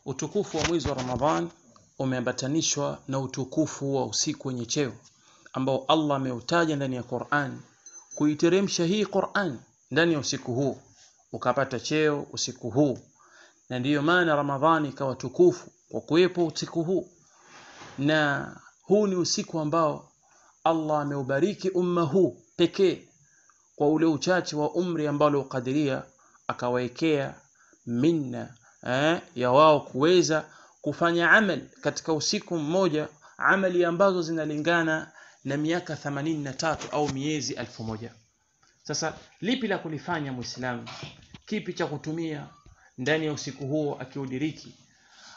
Utukufu wa mwezi wa Ramadhan umeambatanishwa na utukufu wa usiku wenye cheo ambao Allah ameutaja ndani ya Qur'an. Kuiteremsha hii Qur'an ndani ya usiku huu ukapata cheo usiku huu, na ndiyo maana Ramadhani ikawa tukufu kwa kuwepo usiku huu. Na huu ni usiku ambao Allah ameubariki umma huu pekee kwa ule uchache wa umri ambao ukadiria akawaekea minna ya wao kuweza kufanya amali katika usiku mmoja, amali ambazo zinalingana na miaka 83 au miezi 1000. Sasa lipi la kulifanya Muislamu? Kipi cha kutumia ndani ya usiku huo akiudiriki?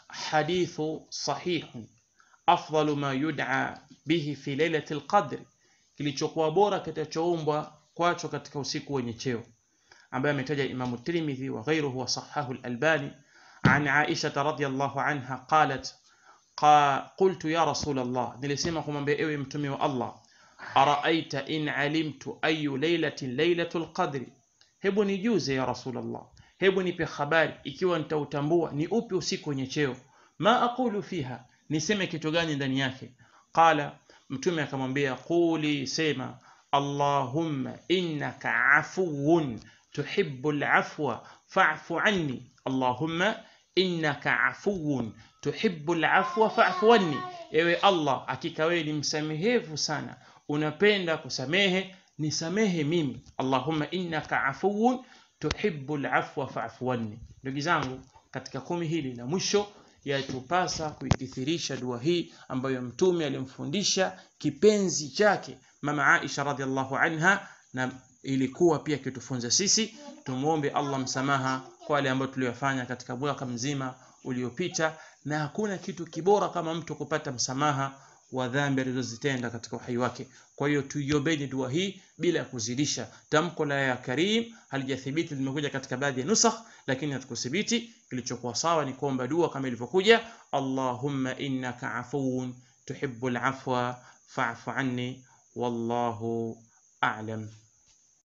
Hadithu sahihu afdalu ma yud'a bihi fi lailatul qadr, kilichokuwa bora kitachoombwa kwacho katika usiku wenye cheo, ambaye ametaja Imam Tirmidhi wa ghayruhu wa sahahu al-Albani an Aisha radhiyallahu anha qalat qultu ya Rasul Allah, nilisema kumwambia ewe mtume wa Allah, araaita in alimtu ayu laylatin laylatul qadr, hebu nijuze ya Rasul Allah, hebu nipe habari ikiwa nitautambua ni upi usiku wenye cheo, ma aqulu fiha, niseme kitu gani ndani yake? Qala, mtume akamwambia quli, sema Allahumma innaka afuwun tuhibbul afwa fa'fu anni, Allahumma innaka afuwun tuhibbul afwa fa'fu anni, ewe Allah, hakika wewe ni msamehevu sana, unapenda kusamehe, nisamehe mimi. Allahumma innaka afuwun tuhibbul afwa fa'fu anni. Ndugu zangu, katika 10 hili la mwisho yatupasa kuikithirisha dua hii ambayo mtume alimfundisha kipenzi chake mama Aisha radhiallahu anha, na ilikuwa pia kitufunza sisi. Tumuombe Allah msamaha kwa wale ambao tuliyofanya katika mwaka mzima uliopita, na hakuna kitu kibora kama mtu kupata msamaha wa dhambi alizozitenda katika uhai wake. Kwa hiyo tuiombe dua hii bila kuzidisha. Tamko la ya Karim halijathibiti, limekuja katika baadhi ya nusakh, lakini hatukuthibiti. Kilichokuwa sawa ni kuomba dua kama ilivyokuja, Allahumma innaka afuwun tuhibbul afwa fa'fu anni, wallahu a'lam.